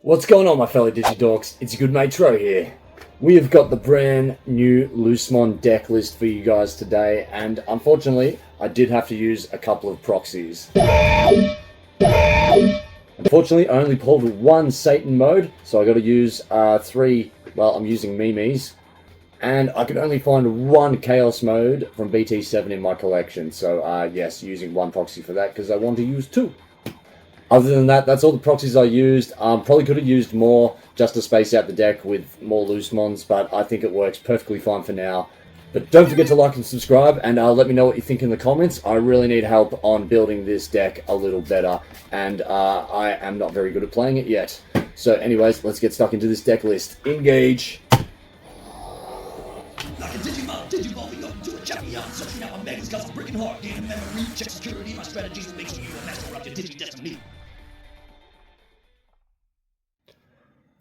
What's going on, my fellow Digidorks? It's your good mate Tro here. We have got the brand new Lucemon deck list for you guys today, and unfortunately, I did have to use a couple of proxies. Unfortunately, I only pulled one Satan mode, so I got to use three. Well, I'm using Mimis, and I could only find one Chaos mode from BT-18 in my collection. So yes, using one proxy for that because I want to use two. Other than that, that's all the proxies I used. Probably could have used more just to space out the deck with more Lucemons, but I think it works perfectly fine for now. But don't forget to like and subscribe, and let me know what you think in the comments. I really need help on building this deck a little better, and I am not very good at playing it yet. So anyways, let's get stuck into this deck list. Engage! Like a Digimon, Digivolving up to a champion. Searching out my megas, cause I'm breaking hard. Gaining memory, check security. My strategies will make sure you a master of your Digi-Destiny.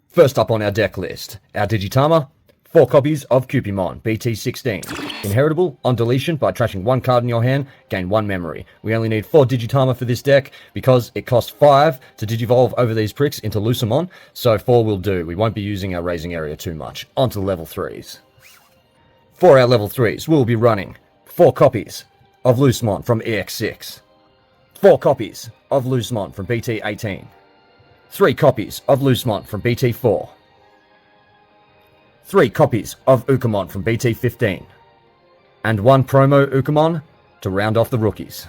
First up on our deck list, our Digitama, 4 copies of Cupimon, BT-16. Inheritable, on deletion, by trashing 1 card in your hand, gain 1 memory. We only need 4 Digitama for this deck, because it costs 5 to Digivolve over these pricks into Lucemon, so 4 will do. We won't be using our raising area too much. On to level 3s. For our level 3s, we'll be running 4 copies of Lucemon from EX6, 4 copies of Lucemon from BT-18, 3 copies of Lucemon from BT-4, 3 copies of Ukamon from BT-15, and 1 promo Ukamon to round off the rookies.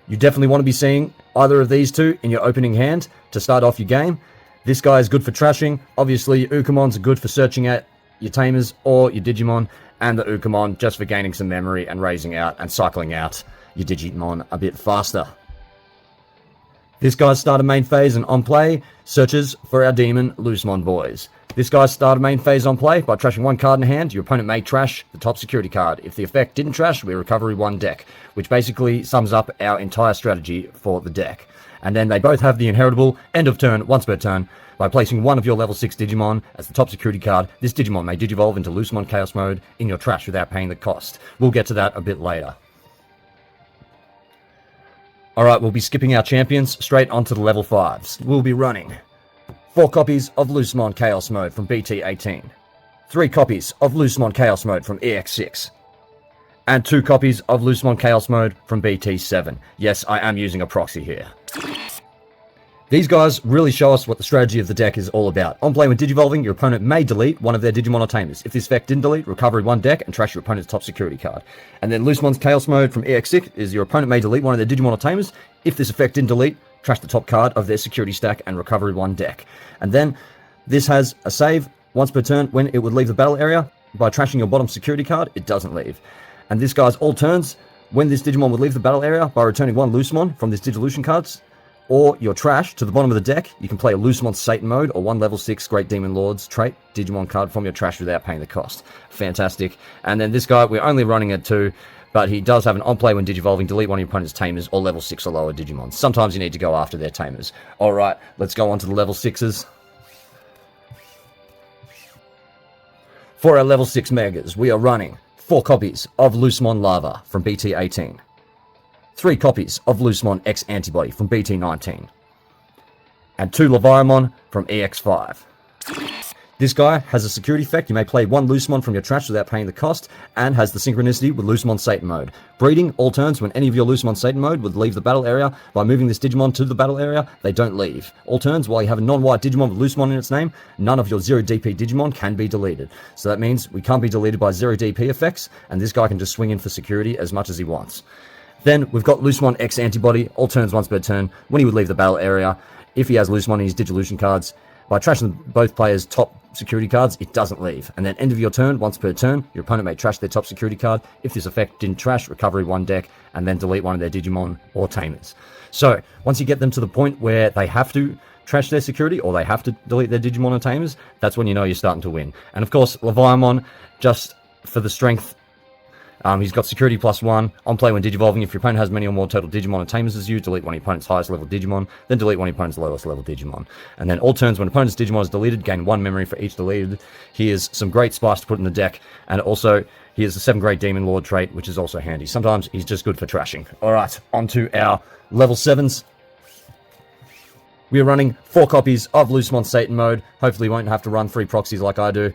You definitely want to be seeing either of these two in your opening hand to start off your game. This guy is good for trashing. Obviously, Ukamon's good for searching out your Tamers or your Digimon, and the Ukamon just for gaining some memory and raising out and cycling out your Digimon a bit faster. This guy's starter main phase and on play searches for our demon Lucemon boys. This guy's starter main phase on play, by trashing 1 card in hand, your opponent may trash the top security card. If the effect didn't trash, we recovery 1 deck, which basically sums up our entire strategy for the deck. And then they both have the inheritable end of turn, once per turn. By placing 1 of your level 6 Digimon as the top security card, this Digimon may Digivolve into Lucemon Chaos mode in your trash without paying the cost. We'll get to that a bit later. Alright, we'll be skipping our champions straight onto the level 5s. We'll be running 4 copies of Lucemon Chaos mode from BT-18, 3 copies of Lucemon Chaos mode from EX6, and 2 copies of Lucemon Chaos mode from BT-7. Yes, I am using a proxy here. These guys really show us what the strategy of the deck is all about. On play when Digivolving, your opponent may delete one of their Digimon or Tamers. If this effect didn't delete, recovery 1 deck and trash your opponent's top security card. And then Lucemon's Chaos mode from EX6 is your opponent may delete one of their Digimon or Tamers. If this effect didn't delete, trash the top card of their security stack and recovery 1 deck. And then this has a save once per turn when it would leave the battle area. By trashing your bottom security card, it doesn't leave. And this guy's all turns when this Digimon would leave the battle area by returning 1 Lucemon from this Digivolution cards or your trash to the bottom of the deck. You can play a Lucemon Satan mode or 1 level 6 Great Demon Lord's trait Digimon card from your trash without paying the cost. Fantastic. And then this guy, we're only running at 2, but he does have an on-play when Digivolving, delete one of your opponent's Tamers or level 6 or lower Digimon. Sometimes you need to go after their Tamers. Alright, let's go on to the level 6s. For our level 6 Megas, we are running 4 copies of Lucemon Lava from BT-18, 3 copies of Lucemon X Antibody from BT-19, and 2 Leviamon from EX5. This guy has a security effect. You may play 1 Lucemon from your trash without paying the cost, and has the synchronicity with Lucemon Satan mode. Breeding, all turns when any of your Lucemon Satan mode would leave the battle area. By moving this Digimon to the battle area, they don't leave. All turns, while you have a non-white Digimon with Lucemon in its name, none of your 0 DP Digimon can be deleted. So that means we can't be deleted by 0 DP effects, and this guy can just swing in for security as much as he wants. Then we've got Lucemon X Antibody, all turns once per turn, when he would leave the battle area. If he has Lucemon in his Digivolution cards, by trashing both players' top security cards, it doesn't leave. And then end of your turn, once per turn, your opponent may trash their top security card. If this effect didn't trash, recovery 1 deck, and then delete one of their Digimon or Tamers. So, once you get them to the point where they have to trash their security, or they have to delete their Digimon or Tamers, that's when you know you're starting to win. And of course, Leviamon, just for the strength, he's got security +1. On play when Digivolving, if your opponent has many or more total Digimon or Tamers as you, delete one of your opponent's highest level Digimon, then delete one of your opponent's lowest level Digimon. And then all turns when opponent's Digimon is deleted, gain 1 memory for each deleted. Here's some great spice to put in the deck, and also he has the 7 Great Demon Lord trait, which is also handy. Sometimes he's just good for trashing. Alright, on to our level 7s. We are running 4 copies of Lucemon Satan mode. Hopefully you won't have to run 3 proxies like I do.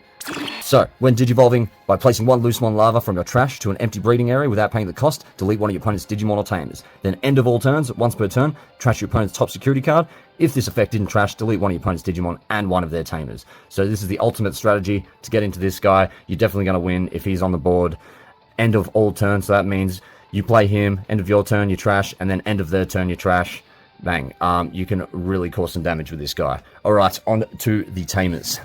So, when digivolving, by placing 1 Lucemon Lava from your trash to an empty breeding area without paying the cost, delete one of your opponent's Digimon or Tamers. Then, end of all turns, once per turn, trash your opponent's top security card. If this effect didn't trash, delete one of your opponent's Digimon and one of their Tamers. So this is the ultimate strategy to get into this guy. You're definitely going to win if he's on the board. End of all turns, so that means you play him, end of your turn you trash, and then end of their turn you trash. Bang. You can really cause some damage with this guy. Alright, on to the Tamers.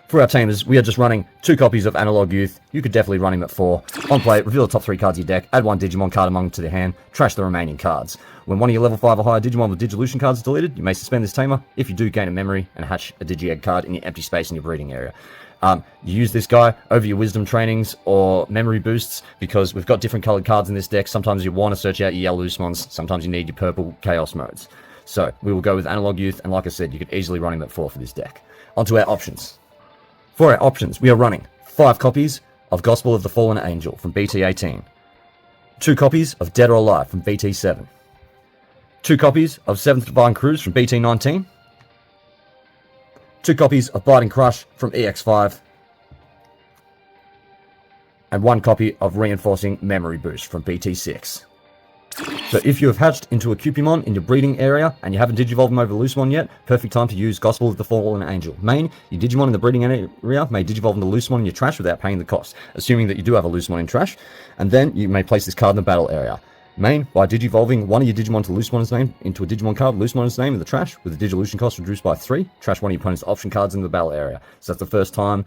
For our Tamers, we are just running 2 copies of Analog Youth. You could definitely run him at 4. On play, reveal the top 3 cards of your deck, add 1 Digimon card among to the hand, trash the remaining cards. When one of your level 5 or higher Digimon with Digivolution cards is deleted, you may suspend this Tamer. If you do, gain a memory and hatch a Digi-Egg card in your empty space in your breeding area. You use this guy over your Wisdom trainings or memory boosts because we've got different colored cards in this deck. Sometimes you want to search out your yellow Lucemons, sometimes you need your purple Chaos modes. So, we will go with Analog Youth, and like I said, you could easily run him at 4 for this deck. Onto our options. For our options, we are running 5 copies of Gospel of the Fallen Angel from BT-18, 2 copies of Dead or Alive from BT-7, 2 copies of 7th Divine Cruise from BT-19, 2 copies of Biting Crush from EX5, and 1 copy of Reinforcing Memory Boost from BT-6. So if you have hatched into a Cupimon in your breeding area and you haven't digivolved them over Lucemon yet, perfect time to use Gospel of the Fallen Angel. Main, your Digimon in the breeding area may digivolve into Lucemon in your trash without paying the cost, assuming that you do have a Lucemon in trash, and then you may place this card in the battle area. Main, by digivolving one of your Digimon to Lucemon's name into a Digimon card with Lucemon's name in the trash, with the Digivolution cost reduced by 3, trash one of your opponent's option cards in the battle area. So that's the first time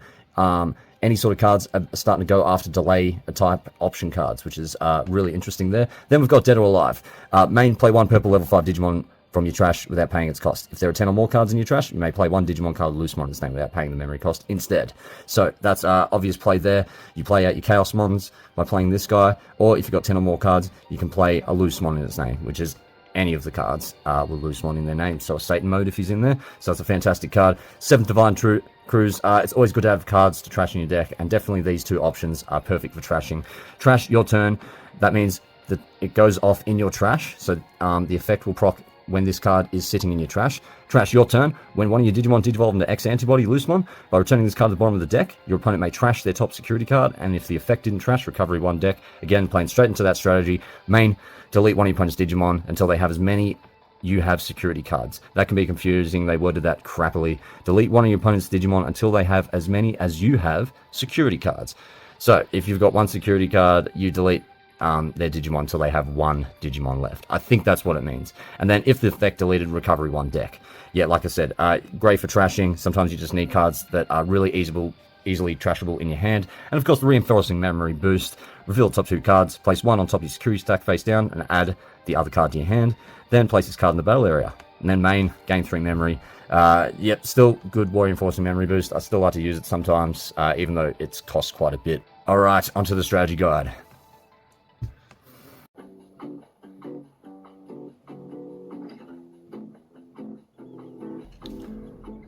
any sort of cards are starting to go after delay type option cards, which is really interesting there. Then we've got Dead or Alive. Main, play 1 purple level 5 Digimon from your trash without paying its cost. If there are 10 or more cards in your trash, you may play 1 Digimon card with Lucemon's name without paying the memory cost instead. So that's obvious play there. You play out your Chaos Mons by playing this guy, or if you've got 10 or more cards, you can play a Lucemon in its name, which is any of the cards with Lucemon in their name. So a Satan mode if he's in there. So that's a fantastic card. 7th Divine Cruise. It's always good to have cards to trash in your deck, and definitely these 2 options are perfect for trashing. Trash your turn. That means that it goes off in your trash, so the effect will proc when this card is sitting in your trash. Trash your turn. When one of your Digimon digivolve into X Antibody Lucemon, by returning this card to the bottom of the deck, your opponent may trash their top security card, and if the effect didn't trash, recovery 1 deck. Again, playing straight into that strategy. Main, delete one of your opponent's Digimon until they have as many you have security cards. That can be confusing, they worded that crappily. Delete one of your opponent's Digimon until they have as many as you have security cards. So, if you've got 1 security card, you delete their Digimon until they have 1 Digimon left. I think that's what it means. And then if the effect deleted, recovery 1 deck. Yeah, like I said, great for trashing. Sometimes you just need cards that are really easily trashable in your hand. And of course, the Reinforcing Memory Boost. Reveal the top 2 cards, place 1 on top of your security stack face down, and add the other card to your hand. Then place this card in the battle area. And then main, gain 3 memory. Yep, still good Reinforcing Memory Boost. I still like to use it sometimes, even though it's cost quite a bit. Alright, onto the strategy guide.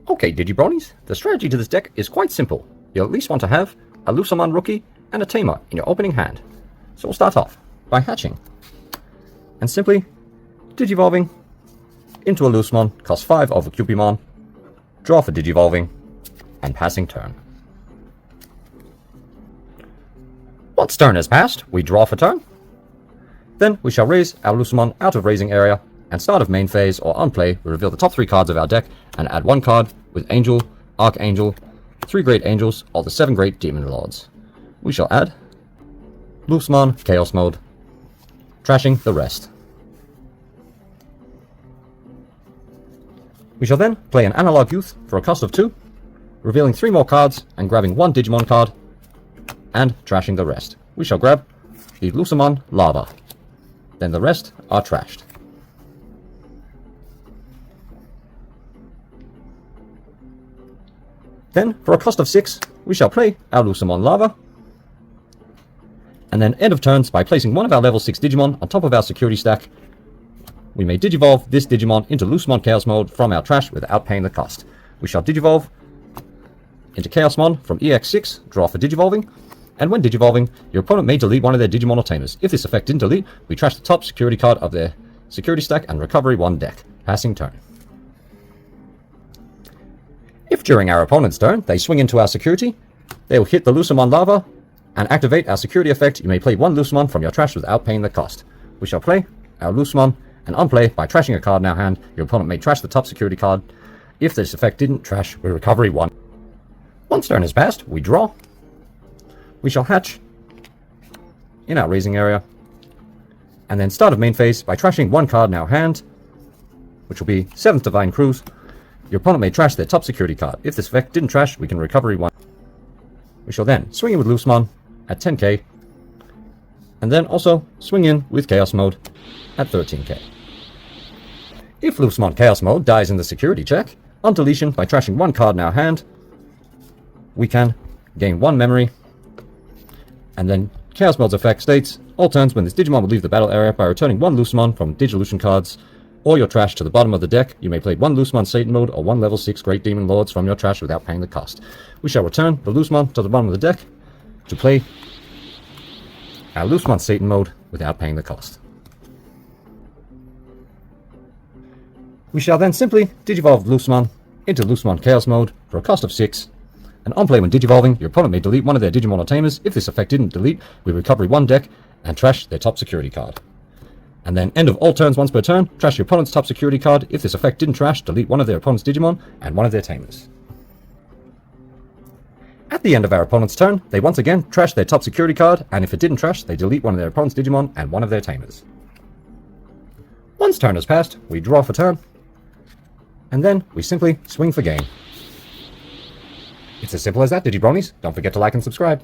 Okay, Digibronies, the strategy to this deck is quite simple. You'll at least want to have a Lucemon Rookie and a Tamer in your opening hand. So we'll start off by hatching. And simply Digivolving into a Lucemon, cost 5 over Cupimon, draw for Digivolving, and passing turn. Once turn has passed, we draw for turn. Then we shall raise our Lucemon out of raising area, and start of main phase or on play, we reveal the top 3 cards of our deck and add 1 card with Angel, Archangel, 3 Great Angels, or the 7 Great Demon Lords. We shall add Lucemon Chaos Mode, trashing the rest. We shall then play an Analog Youth for a cost of 2, revealing 3 more cards and grabbing 1 Digimon card, and trashing the rest. We shall grab the Lucemon Lava. Then the rest are trashed. Then, for a cost of 6, we shall play our Lucemon Lava, and then end of turns by placing 1 of our level 6 Digimon on top of our security stack. We may digivolve this Digimon into Lucemon Chaos Mode from our trash without paying the cost. We shall digivolve into Chaosmon from EX6, draw for digivolving, and when digivolving, your opponent may delete one of their Digimon or Tamers. If this effect didn't delete, we trash the top security card of their security stack and recovery 1 deck. Passing turn. If during our opponent's turn they swing into our security, they will hit the Lucemon Lava and activate our security effect. You may play one Lucemon from your trash without paying the cost. We shall play our Lucemon and unplay by trashing a card in our hand. Your opponent may trash the top security card. If this effect didn't trash, we recovery 1. Once turn has passed, we draw. We shall hatch in our raising area, and then start of main phase by trashing 1 card in our hand, which will be 7th Divine Cruise. Your opponent may trash their top security card. If this effect didn't trash, we can recovery 1. We shall then swing in with Lucemon at 10k, and then also swing in with Chaos Mode at 13k. If Lucemon Chaos Mode dies in the security check, on deletion by trashing 1 card in our hand, we can gain 1 memory, and then Chaos Mode's effect states, all turns when this Digimon will leave the battle area by returning 1 Lucemon from Digilution cards or your trash to the bottom of the deck. You may play 1 Lucemon Satan Mode or 1 level 6 Great Demon Lords from your trash without paying the cost. We shall return the Lucemon to the bottom of the deck to play our Lucemon Satan Mode without paying the cost. We shall then simply Digivolve Lucemon into Lucemon Chaos Mode for a cost of 6, and on play when Digivolving, your opponent may delete one of their Digimon or Tamers. If this effect didn't delete, we recovery 1 deck and trash their top security card. And then end of all turns once per turn, trash your opponent's top security card. If this effect didn't trash, delete one of their opponent's Digimon and one of their Tamers. At the end of our opponent's turn, they once again trash their top security card, and if it didn't trash, they delete one of their opponent's Digimon and one of their Tamers. Once turn has passed, we draw for turn, and then we simply swing for game. It's as simple as that, Digibronies. Don't forget to like and subscribe.